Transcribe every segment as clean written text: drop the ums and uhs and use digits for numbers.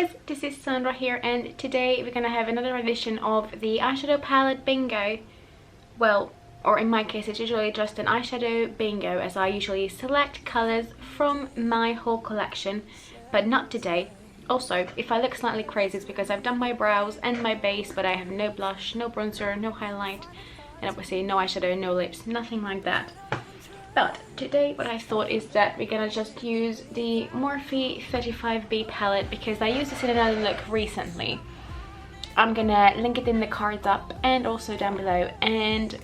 guys, this is Sandra here, and today we're gonna have another edition of the eyeshadow palette bingo. Well, or in my case it's usually just an eyeshadow bingo, as I usually select colours from my whole collection, but not today. Also, if I look slightly crazy, it's because I've done my brows and my base, but I have no blush, no bronzer, no highlight, and obviously no eyeshadow, no lips, nothing like that. But today what I thought is that we're gonna just use the Morphe 35B palette, because I used this in another look recently. I'm gonna link it in the cards up and also down below, and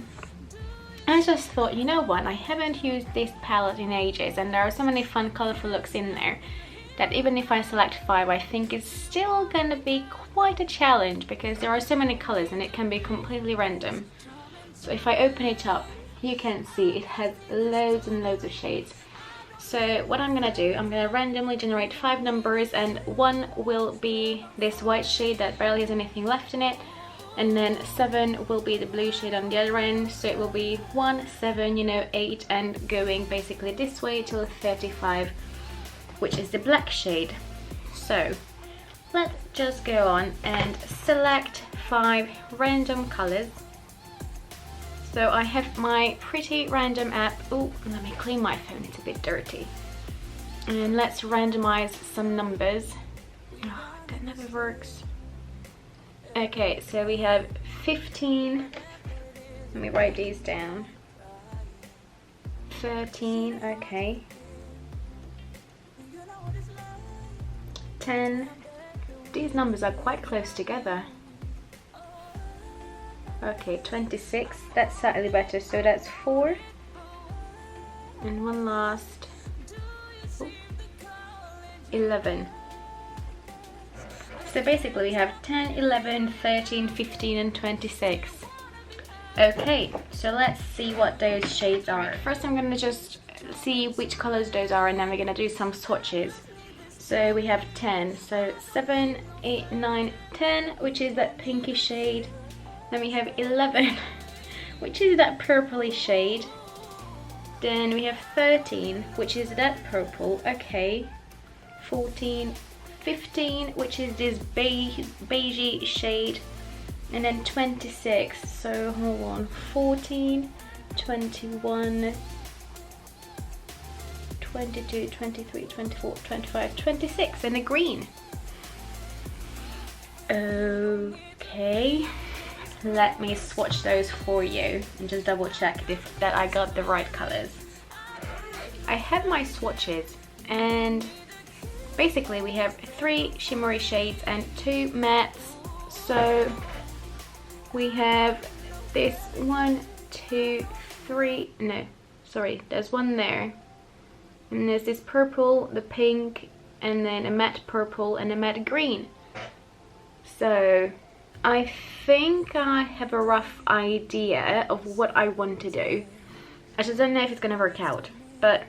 I just thought, you know what, I haven't used this palette in ages and there are so many fun colourful looks in there that even if I select 5, I think it's still gonna be quite a challenge, because there are so many colours and it can be completely random. So if I open it up, you can see it has loads and loads of shades. So what I'm gonna do, I'm gonna randomly generate 5 numbers, and 1 will be this white shade that barely has anything left in it, and then 7 will be the blue shade on the other end. So it will be 1, 7, you know, 8, and going basically this way till 35, which is the black shade. So let's just go on and select 5 random colors. So I have my pretty random app. Oh, let me clean my phone, it's a bit dirty. And let's randomize some numbers. Oh, that never works. Okay, so we have 15. Let me write these down. 13, okay. 10. These numbers are quite close together. Okay, 26, that's slightly better, so that's 4. And one last, 11. So basically we have 10, 11, 13, 15 and 26. Okay, so let's see what those shades are. First I'm going to just see which colours those are, and then we're going to do some swatches. So we have 10, so 7, 8, 9, 10, which is that pinky shade. Then we have 11, which is that purpley shade. Then we have 13, which is that purple, okay. 14, 15, which is this beige shade. And then 26, so hold on, 14, 21, 22, 23, 24, 25, 26, and a green. Okay. Let me swatch those for you and just double check that I got the right colors. I have my swatches, and basically we have 3 shimmery shades and 2 mattes. So we have this 1, 2, 3, no, sorry, there's one there. And there's this purple, the pink, and then a matte purple and a matte green. So I think I have a rough idea of what I want to do. I just don't know if it's gonna work out, but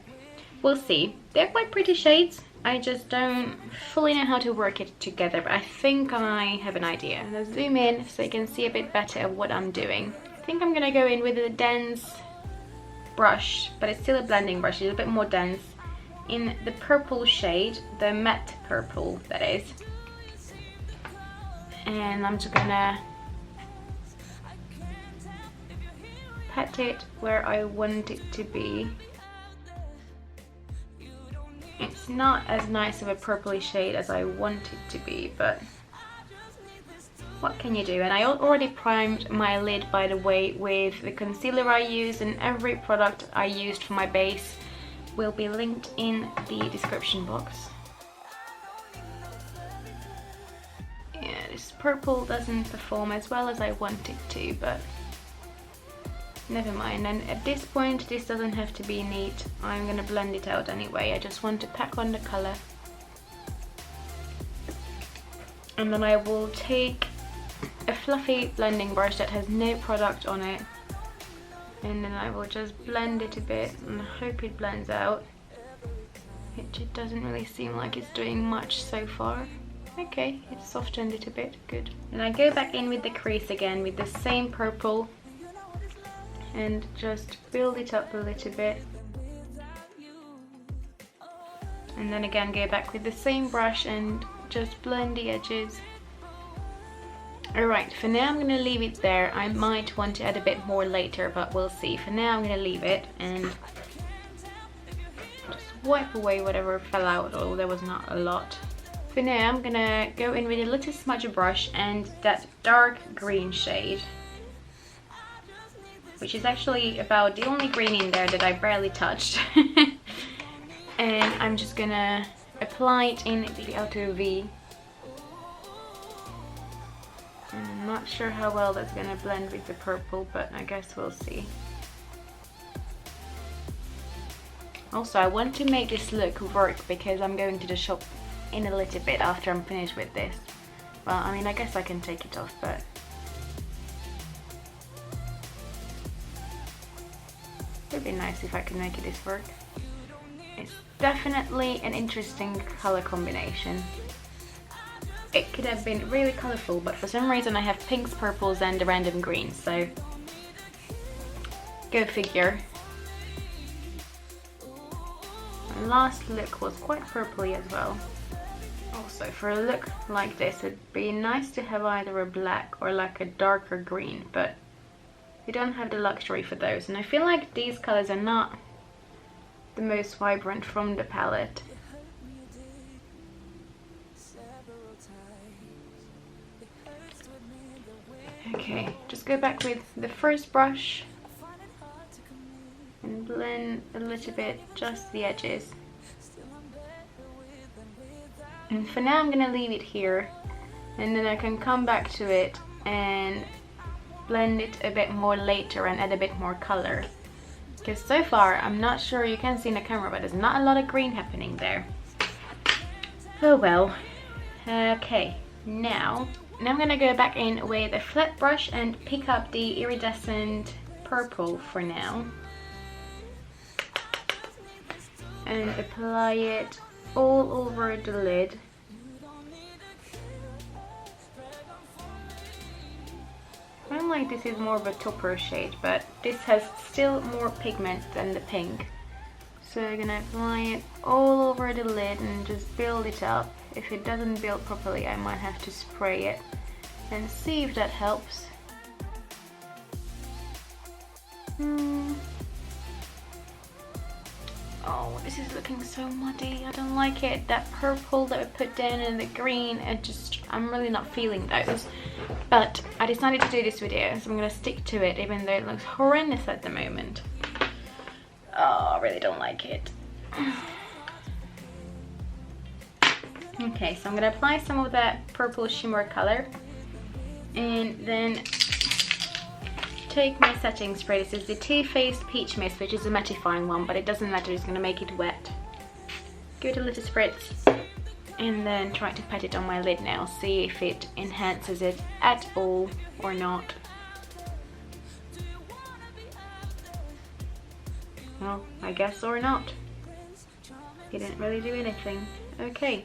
we'll see. They're quite pretty shades. I just don't fully know how to work it together, but I think I have an idea. Let's zoom in so you can see a bit better of what I'm doing. I think I'm gonna go in with a dense brush, but it's still a blending brush, it's a bit more dense, in the purple shade, the matte purple that is. And I'm just gonna pat it where I want it to be. It's not as nice of a purpley shade as I want it to be, but what can you do? And I already primed my lid, by the way, with the concealer I use, and every product I used for my base will be linked in the description box. Yeah, this purple doesn't perform as well as I want it to, but never mind. And at this point, this doesn't have to be neat. I'm gonna blend it out anyway. I just want to pack on the color. And then I will take a fluffy blending brush that has no product on it, and then I will just blend it a bit and hope it blends out. It doesn't really seem like it's doing much so far. Okay, it's softened it a bit, good. And I go back in with the crease again with the same purple and just build it up a little bit. And then again go back with the same brush and just blend the edges. Alright, for now I'm going to leave it there. I might want to add a bit more later, but we'll see. For now I'm going to leave it and just wipe away whatever fell out, although there was not a lot. For now I'm going to go in with a little smudge brush and that dark green shade, which is actually about the only green in there that I barely touched. And I'm just going to apply it in the outer V. I'm not sure how well that's gonna blend with the purple, but I guess we'll see. Also, I want to make this look work because I'm going to the shop in a little bit after I'm finished with this. Well, I mean, I guess I can take it off, but it would be nice if I could make this work. It's definitely an interesting color combination. It could have been really colourful, but for some reason I have pinks, purples and the random greens, so go figure. My last look was quite purpley as well. Also, for a look like this, it'd be nice to have either a black or like a darker green, but we don't have the luxury for those, and I feel like these colours are not the most vibrant from the palette. Okay, just go back with the first brush and blend a little bit, just the edges. And for now I'm gonna leave it here, and then I can come back to it and blend it a bit more later and add a bit more color. Because so far, I'm not sure you can see in the camera, but there's not a lot of green happening there. Oh well. Okay, now I'm gonna go back in with a flat brush and pick up the iridescent purple for now. And apply it all over the lid. I feel like this is more of a topper shade, but this has still more pigment than the pink. So I'm gonna apply it all over the lid and just build it up. If it doesn't build properly, I might have to spray it and see if that helps. Oh, this is looking so muddy. I don't like it. That purple that we put down and the green, I'm really not feeling those. But I decided to do this video, so I'm gonna stick to it even though it looks horrendous at the moment. Oh, I really don't like it. Okay, so I'm gonna apply some of that purple shimmer color and then take my setting spray. This is the Too Faced Peach Mist, which is a mattifying one, but it doesn't matter, it's gonna make it wet. Give it a little spritz and then try to pat it on my lid now, see if it enhances it at all or not. Well, I guess or not. It didn't really do anything. Okay.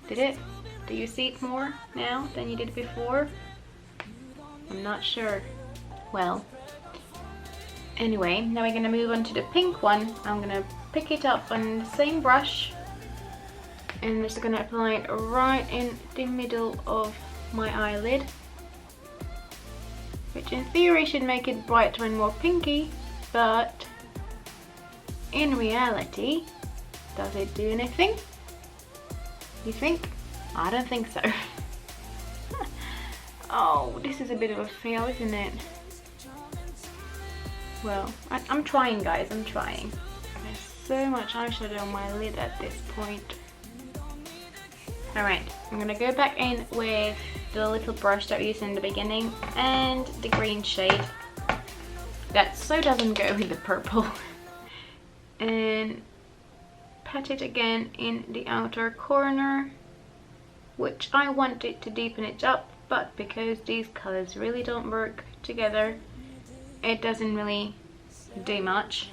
Did it? Do you see it more now than you did before? I'm not sure. Well, anyway, now we're gonna move on to the pink one. I'm gonna pick it up on the same brush and I'm just gonna apply it right in the middle of my eyelid, which in theory should make it brighter and more pinky, but in reality, does it do anything? You think? I don't think so. Oh, this is a bit of a fail, isn't it? Well, I'm trying, guys, I'm trying. There's so much eyeshadow on my lid at this point. Alright, I'm gonna go back in with the little brush that we used in the beginning and the green shade. That so doesn't go with the purple. And pat it again in the outer corner, which I wanted to deepen it up, but because these colors really don't work together, it doesn't really do much.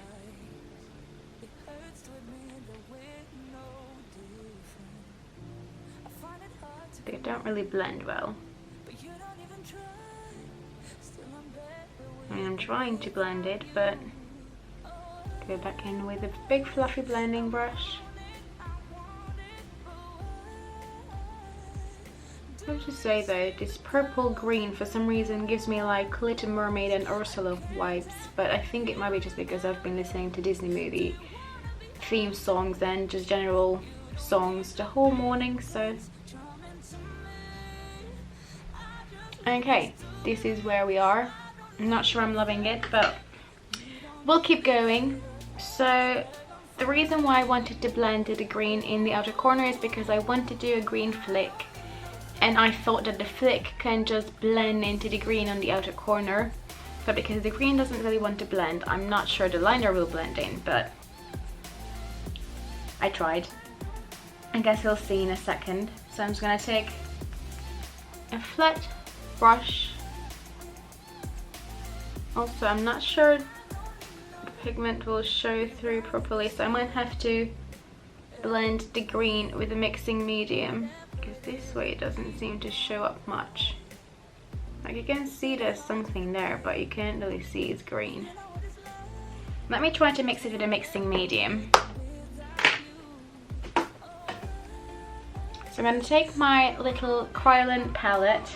They don't really blend well. I mean, I'm trying to blend it, but go back in with a big fluffy blending brush. I have to say though, this purple green for some reason gives me like Little Mermaid and Ursula vibes, but I think it might be just because I've been listening to Disney movie theme songs and just general songs the whole morning, so. Okay, this is where we are. I'm not sure I'm loving it, but we'll keep going. So the reason why I wanted to blend the green in the outer corner is because I want to do a green flick, and I thought that the flick can just blend into the green on the outer corner, but because the green doesn't really want to blend, I'm not sure the liner will blend in, but I tried. I guess we'll see in a second. So I'm just gonna take a flat brush. Also, I'm not sure the pigment will show through properly, so I might have to blend the green with a mixing medium, because this way it doesn't seem to show up much. Like, you can see there's something there, but you can't really see it's green. Let me try to mix it with a mixing medium. So I'm going to take my little Kryolan palette.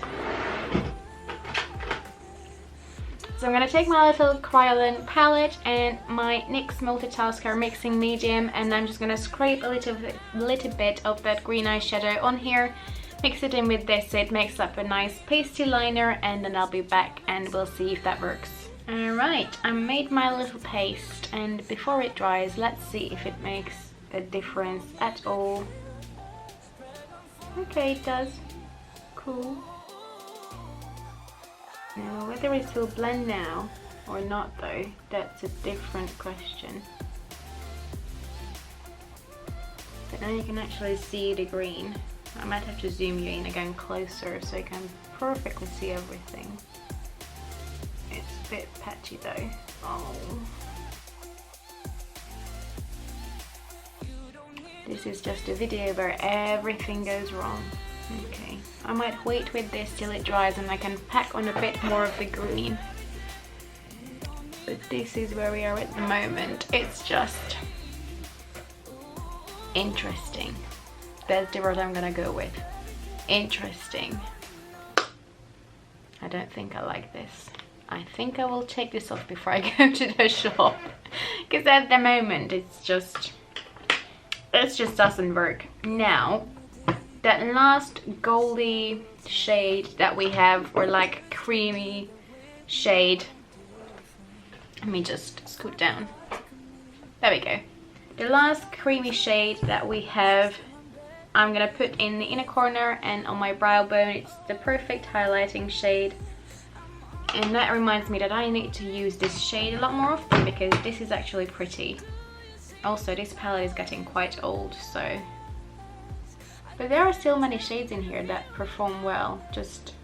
And my NYX Multitasker mixing medium, and I'm just going to scrape a little bit of that green eyeshadow on here, mix it in with this so it makes up a nice pasty liner, and then I'll be back and we'll see if that works. Alright, I made my little paste, and before it dries, let's see if it makes a difference at all. Okay, it does. Cool. Now, whether it will blend now or not though, that's a different question. But now you can actually see the green. I might have to zoom you in again closer so you can perfectly see everything. It's a bit patchy though. Oh. This is just a video where everything goes wrong. Okay, I might wait with this till it dries and I can pack on a bit more of the green. But this is where we are at the moment. It's just interesting. That's the word I'm gonna go with. Interesting. I don't think I like this. I think I will take this off before I go to the shop. Because at the moment it just doesn't work. Now, that last goldy shade that we have, or like creamy shade, let me just scoot down. There we go. The last creamy shade that we have, I'm gonna put in the inner corner and on my brow bone. It's the perfect highlighting shade. And that reminds me that I need to use this shade a lot more often because this is actually pretty. Also, this palette is getting quite old, so... But there are still many shades in here that perform well, just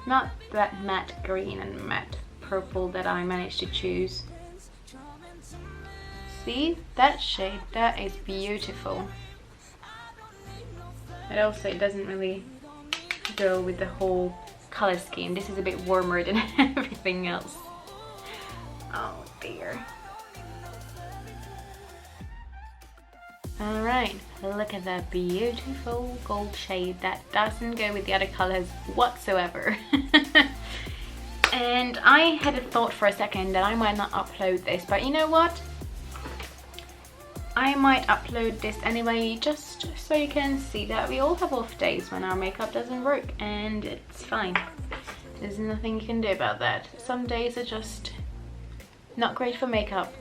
not that matte green and matte purple that I managed to choose. See? That shade, that is beautiful. But also it doesn't really go with the whole color scheme. This is a bit warmer than everything else. Oh dear. Alright, look at that beautiful gold shade that doesn't go with the other colors whatsoever. And I had a thought for a second that I might not upload this, but you know what? I might upload this anyway, just so you can see that we all have off days when our makeup doesn't work, and it's fine. There's nothing you can do about that. Some days are just not great for makeup.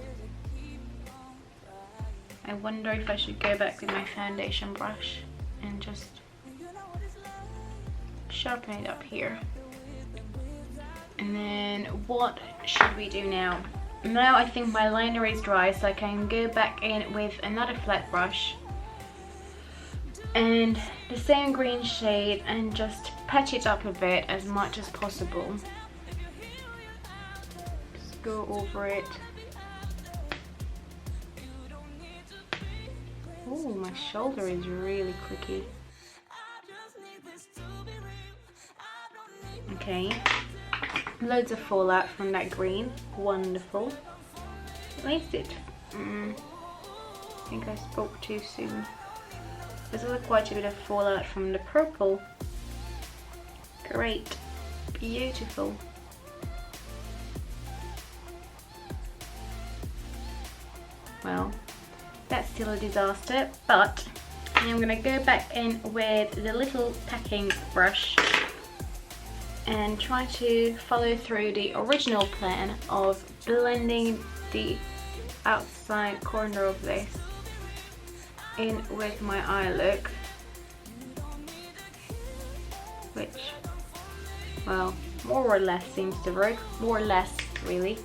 I wonder if I should go back with my foundation brush and just sharpen it up here. And then what should we do now? Now I think my liner is dry, so I can go back in with another flat brush and the same green shade and just patch it up a bit as much as possible. Just go over it. Ooh, my shoulder is really clicky. Okay, loads of fallout from that green. Wonderful. At least it... I think I spoke too soon. There's also quite a bit of fallout from the purple. Great. Beautiful. Well, that's still a disaster, but I'm gonna go back in with the little packing brush and try to follow through the original plan of blending the outside corner of this in with my eye look, which, well, more or less seems to work. More or less, really,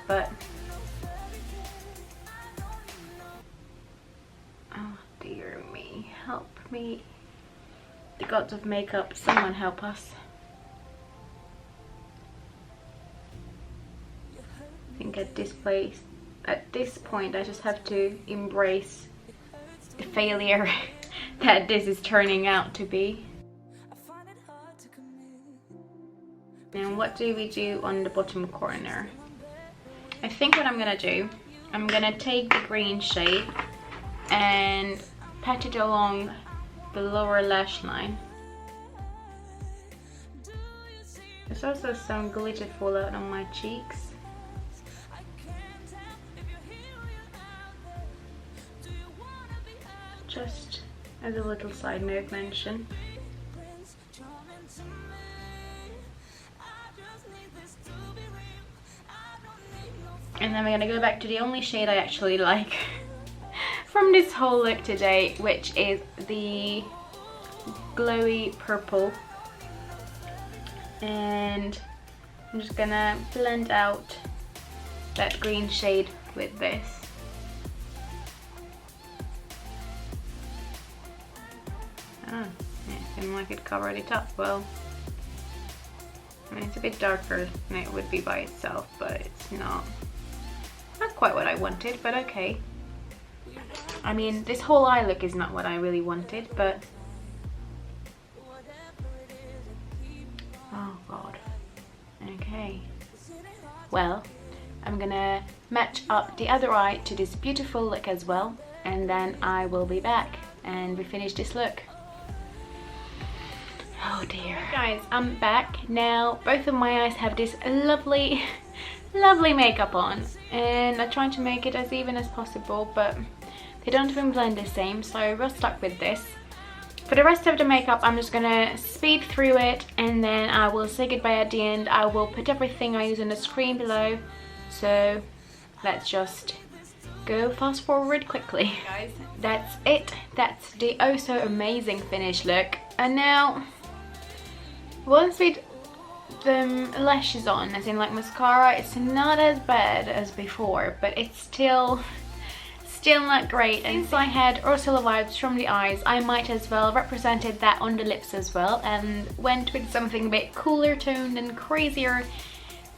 but oh dear me, help me. The gods of makeup, someone help us. I think at this point I just have to embrace the failure that this is turning out to be. And what do we do on the bottom corner? I think what I'm gonna do, I'm gonna take the green shade and pat it along the lower lash line. There's also some glitter fall out on my cheeks. Just as a little side note mention. And then we're gonna go back to the only shade I actually like from this whole look today, which is the glowy purple. And I'm just gonna blend out that green shade with this. Ah, it seemed like it covered it up well. I mean, it's a bit darker than it would be by itself, but it's not quite what I wanted, but okay. I mean, this whole eye look is not what I really wanted, but oh god. Okay. Well, I'm gonna match up the other eye to this beautiful look as well, and then I will be back and we finish this look. Oh dear. Guys, I'm back. Now both of my eyes have this lovely makeup on, and I'm trying to make it as even as possible, but they don't even blend the same, so we're stuck with this. For the rest of the makeup, I'm just gonna speed through it, and then I will say goodbye at the end. I will put everything I use on the screen below, so let's just go fast forward quickly. Guys, that's it. That's the oh so amazing finished look. And now, once we the lashes on, as in like mascara, it's not as bad as before, but it's still not great. And since I had Ursula vibes from the eyes, I might as well represented that on the lips as well, and went with something a bit cooler toned and crazier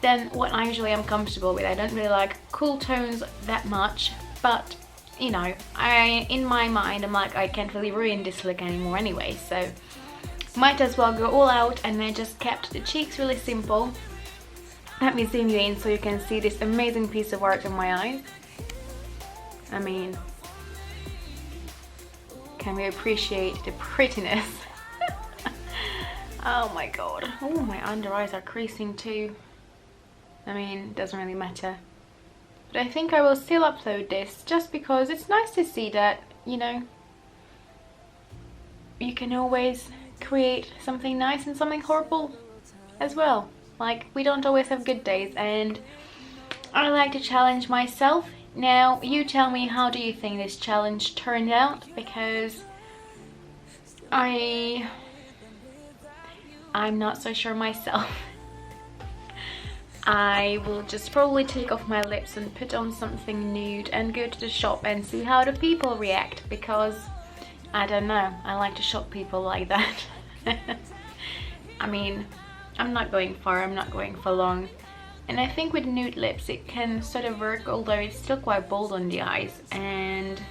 than what I usually am comfortable with. I don't really like cool tones that much, but you know, in my mind I'm like, I can't really ruin this look anymore anyway, so might as well go all out. And I just kept the cheeks really simple. Let me zoom you in so you can see this amazing piece of art in my eyes. I mean, can we appreciate the prettiness? Oh my god. Oh, my under eyes are creasing too. I mean, it doesn't really matter. But I think I will still upload this just because it's nice to see that, you know, you can always create something nice and something horrible as well. Like, we don't always have good days, and I like to challenge myself. Now, you tell me, how do you think this challenge turned out? Because I'm not so sure myself. I will just probably take off my lips and put on something nude and go to the shop and see how the people react, because I don't know, I like to shock people like that. I mean, I'm not going far, I'm not going for long. And I think with nude lips it can sort of work, although it's still quite bold on the eyes. And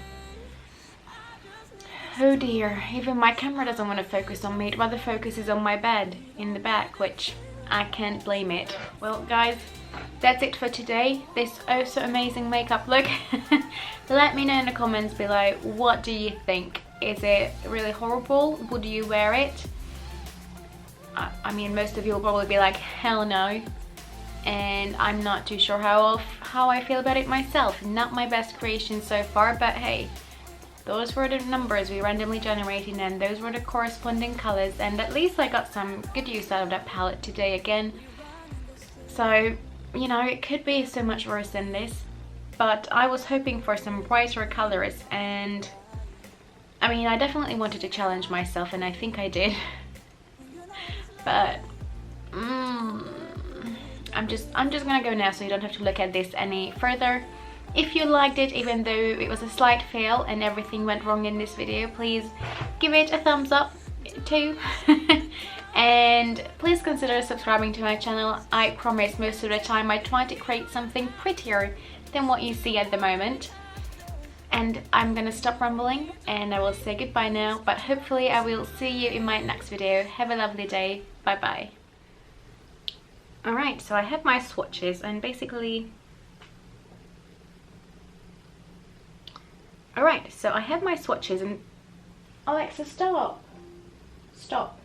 oh dear, even my camera doesn't want to focus on me, it rather focuses on my bed in the back, which I can't blame it. Well guys, that's it for today, this oh so amazing makeup look. Let me know in the comments below, what do you think? Is it really horrible? Would you wear it? I mean, most of you will probably be like, hell no. And I'm not too sure how I feel about it myself. Not my best creation so far, but hey, those were the numbers we randomly generated and those were the corresponding colors, and at least I got some good use out of that palette today again. So, you know, it could be so much worse than this, but I was hoping for some brighter colors, and I mean, I definitely wanted to challenge myself, and I think I did. But I'm just gonna go now so you don't have to look at this any further. If you liked it, even though it was a slight fail and everything went wrong in this video, please give it a thumbs up too. And please consider subscribing to my channel. I promise most of the time I try to create something prettier than what you see at the moment. And I'm gonna stop rambling and I will say goodbye now, but hopefully I will see you in my next video. Have a lovely day. Bye bye. Alright, so I have my swatches and basically... Alright, so I have my swatches and... Alexa, stop! Stop.